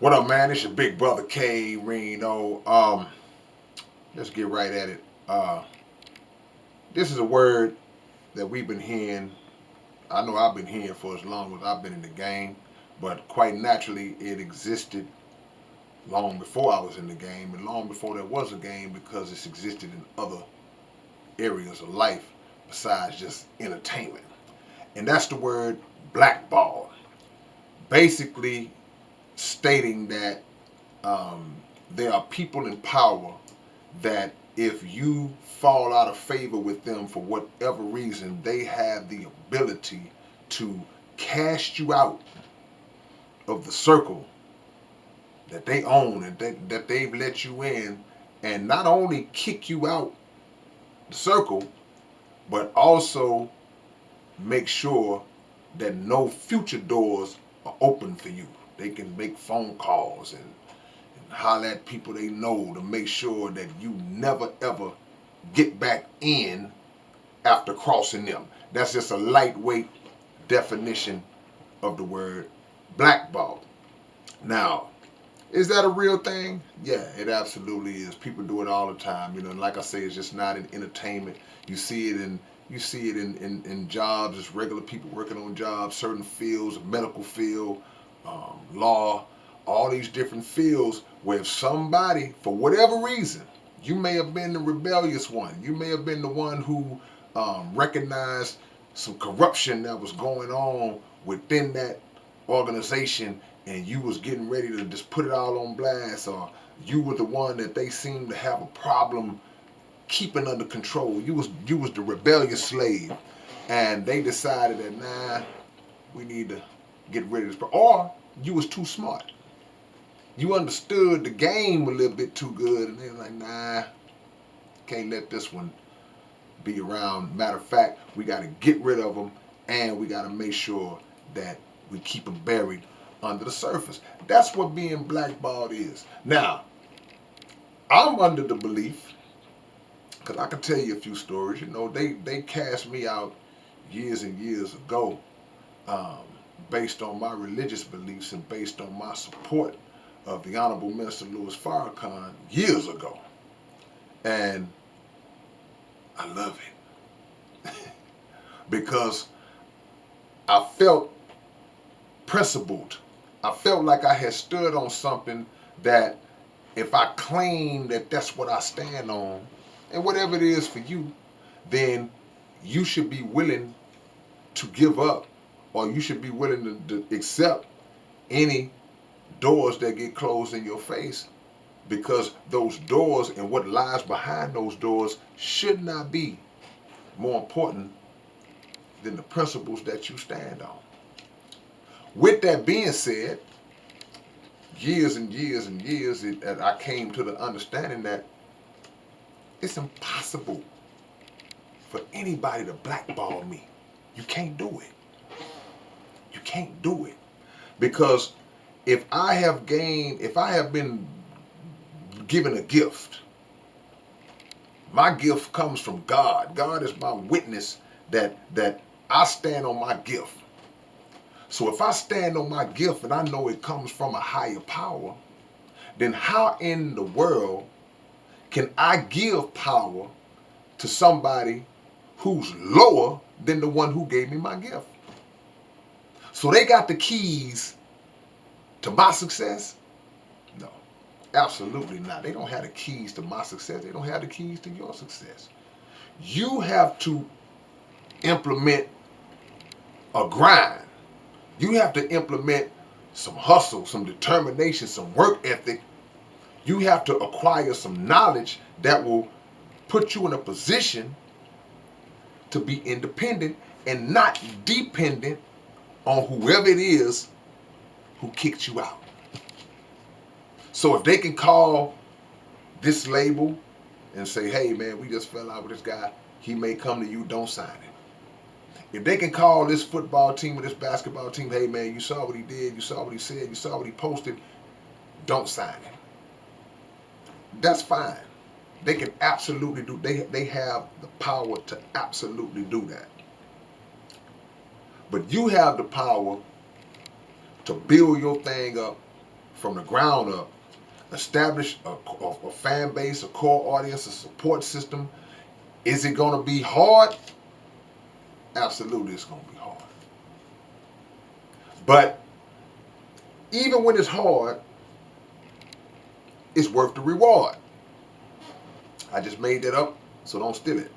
What up, man? It's your big brother K-Rino. Let's get right at it. This is a word that we've been hearing. I know I've been hearing for as long as I've been in the game, but quite naturally, it existed long before I was in the game and long before there was a game because it's existed in other areas of life besides just entertainment. And that's the word blackball. Basically, stating that um, there are people in power that if you fall out of favor with them for whatever reason, they have the ability to cast you out of the circle that they own and that they've let you in, and not only kick you out the circle, but also make sure that no future doors are open for you. They can make phone calls and holler at people they know to make sure that you never ever get back in after crossing them. That's just a lightweight definition of the word blackball. Now, is that a real thing? Yeah, it absolutely is. People do it all the time. And like I say, it's just not in entertainment. You see it in in jobs. It's regular people working on jobs, certain fields, medical field, law, all these different fields where if somebody, for whatever reason, you may have been the rebellious one. You may have been the one who recognized some corruption that was going on within that organization, and you was getting ready to just put it all on blast, or you were the one that they seemed to have a problem keeping under control. You was the rebellious slave, and they decided that we need to get rid of this. Or you was too smart. You understood the game a little bit too good, and they're like, can't let this one be around. Matter of fact, we got to get rid of them, and we got to make sure that we keep them buried under the surface. That's what being blackballed is. Now, I'm under the belief, because I can tell you a few stories. They cast me out years and years ago, um, based on my religious beliefs and based on my support of the Honorable Minister Louis Farrakhan years ago. And I love it because I felt principled. I felt like I had stood on something that if I claim that that's what I stand on, and whatever it is for you, then you should be willing to give up, or you should be willing to accept any doors that get closed in your face, because those doors and what lies behind those doors should not be more important than the principles that you stand on. With that being said, years and years and years, I came to the understanding that it's impossible for anybody to blackball me. You can't do it. You can't do it. Because if I have been given a gift, my gift comes from God. God is my witness that I stand on my gift. So if I stand on my gift and I know it comes from a higher power, then how in the world can I give power to somebody who's lower than the one who gave me my gift? So they got the keys to my success? No, absolutely not. They don't have the keys to my success. They don't have the keys to your success. You have to implement a grind. You have to implement some hustle, some determination, some work ethic. You have to acquire some knowledge that will put you in a position to be independent and not dependent on whoever it is who kicked you out. So if they can call this label and say, hey man, we just fell out with this guy, he may come to you, don't sign it. If they can call this football team or this basketball team, hey man, you saw what he did, you saw what he said, you saw what he posted, don't sign it. That's fine. They can absolutely do, they have the power to absolutely do that. But you have the power to build your thing up from the ground up, establish a fan base, a core audience, a support system. Is it going to be hard? Absolutely, it's going to be hard. But even when it's hard, it's worth the reward. I just made that up, so don't steal it.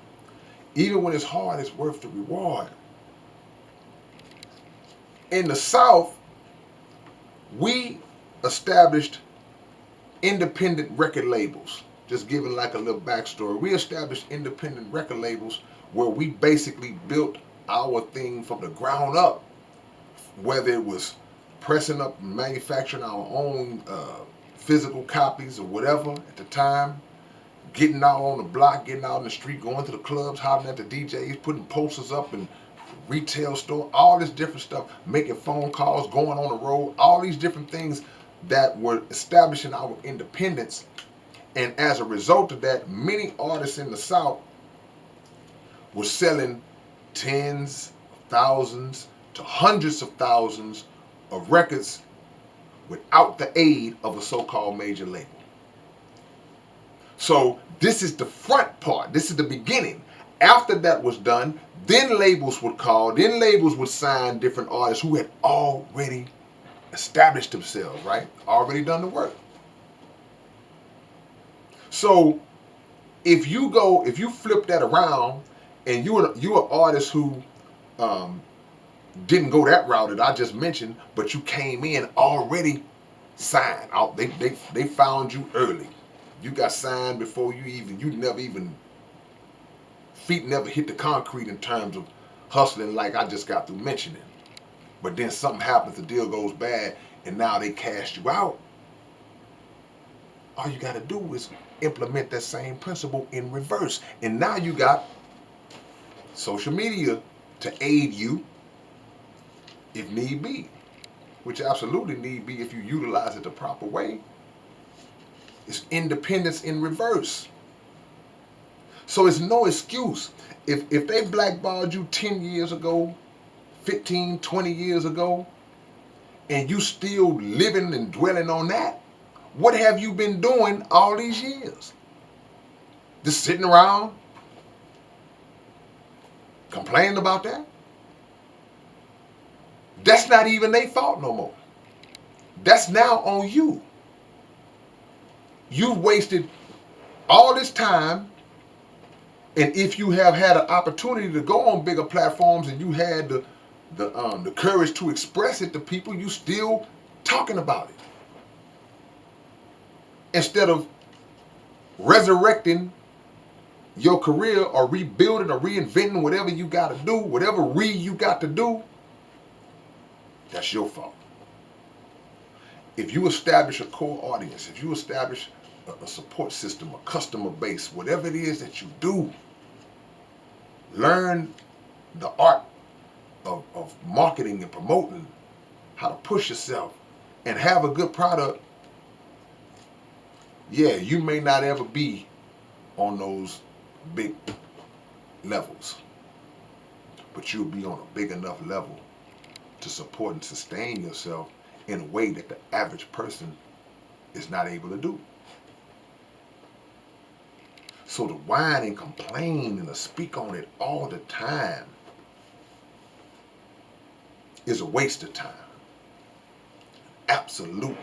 Even when it's hard, it's worth the reward. In the South, we established independent record labels. Just giving like a little backstory. We established independent record labels where we basically built our thing from the ground up. Whether it was pressing up and manufacturing our own physical copies or whatever at the time, getting out on the block, getting out in the street, going to the clubs, hollering at the DJs, putting posters up in retail store, all this different stuff, making phone calls, going on the road, all these different things that were establishing our independence. And as a result of that, many artists in the South were selling tens of thousands to hundreds of thousands of records without the aid of a so-called major label. So this is the front part. This is the beginning. After that was done, then labels would call, then labels would sign different artists who had already established themselves, right? Already done the work. So if you flip that around and you're an artist who didn't go that route that I just mentioned, but you came in already signed. They found you early. You got signed before feet never hit the concrete in terms of hustling like I just got through mentioning. But then something happens, the deal goes bad, and now they cast you out. All you got to do is implement that same principle in reverse. And now you got social media to aid you if need be, which absolutely need be if you utilize it the proper way. It's independence in reverse. So it's no excuse. If they blackballed you 10 years ago, 15, 20 years ago, and you still living and dwelling on that, what have you been doing all these years? Just sitting around complaining about that? That's not even their fault no more. That's now on you. You've wasted all this time, and if you have had an opportunity to go on bigger platforms and you had the courage to express it to people, you still talking about it. Instead of resurrecting your career or rebuilding or reinventing whatever you got to do, whatever you got to do, that's your fault. If you establish a core audience, if you establish a support system, a customer base, whatever it is that you do, learn the art of marketing and promoting, how to push yourself, and have a good product. Yeah, you may not ever be on those big levels, but you'll be on a big enough level to support and sustain yourself in a way that the average person is not able to do. So to whine and complain and to speak on it all the time is a waste of time. Absolute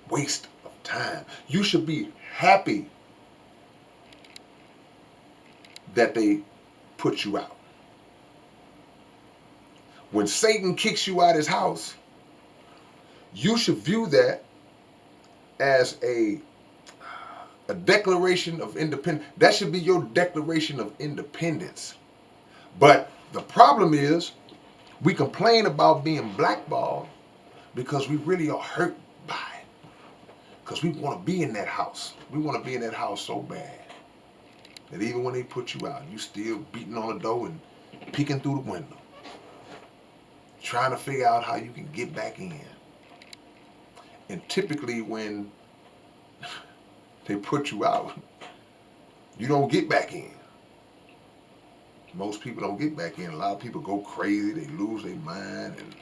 waste of time. You should be happy that they put you out. When Satan kicks you out of his house, you should view that as a declaration of independence. That should be your declaration of independence. But the problem is, we complain about being blackballed because we really are hurt by it. Because we want to be in that house. We want to be in that house so bad that even when they put you out, you still beating on the door and peeking through the window, trying to figure out how you can get back in. And typically when they put you out, you don't get back in. Most people don't get back in. A lot of people go crazy. They lose their mind and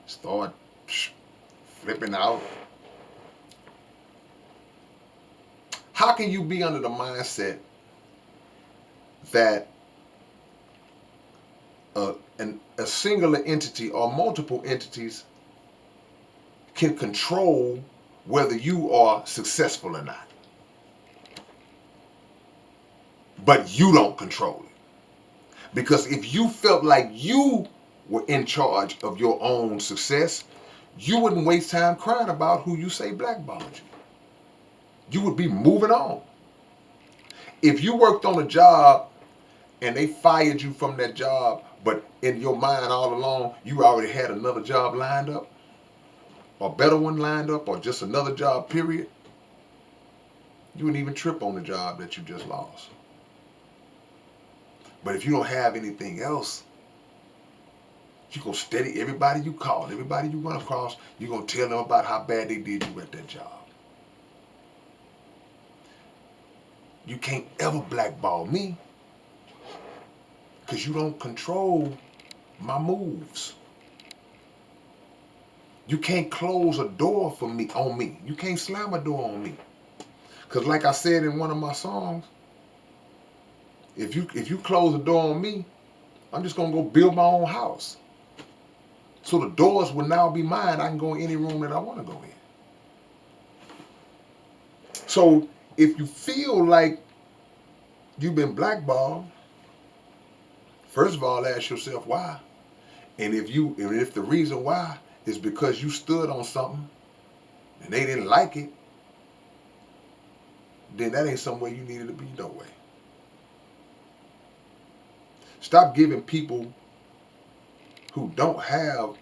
start flipping out. How can you be under the mindset that a singular entity or multiple entities can control whether you are successful or not, but you don't control it? Because if you felt like you were in charge of your own success, you wouldn't waste time crying about who you say blackballed you. You would be moving on. If you worked on a job and they fired you from that job, but in your mind all along, you already had another job lined up, or a better one lined up, or just another job, period, you wouldn't even trip on the job that you just lost. But if you don't have anything else, you're going to steady everybody you call, everybody you run across, you're going to tell them about how bad they did you at that job. You can't ever blackball me because you don't control my moves. You can't close a door for me on me. You can't slam a door on me. Because like I said in one of my songs, if you close a door on me, I'm just going to go build my own house. So the doors will now be mine. I can go in any room that I want to go in. So if you feel like you've been blackballed, first of all, ask yourself why. And if the reason why is because you stood on something and they didn't like it, then that ain't somewhere you needed to be no way. Stop giving people who don't have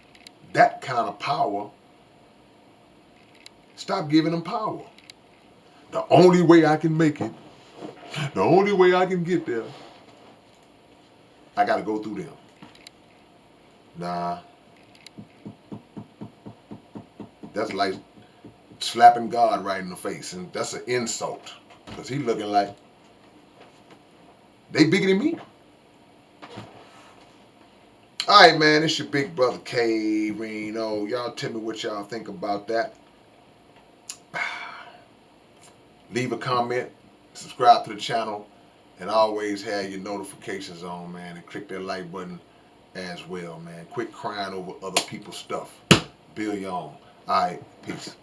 that kind of power, stop giving them power. The only way I can make it, the only way I can get there, I got to go through them. Nah. That's like slapping God right in the face. And that's an insult. Because he looking like, they bigger than me. Alright, man. It's your big brother K-Rino. Y'all tell me what y'all think about that. Leave a comment. Subscribe to the channel. And always have your notifications on, man. And click that like button as well, man. Quit crying over other people's stuff. Build your own. Alright, peace.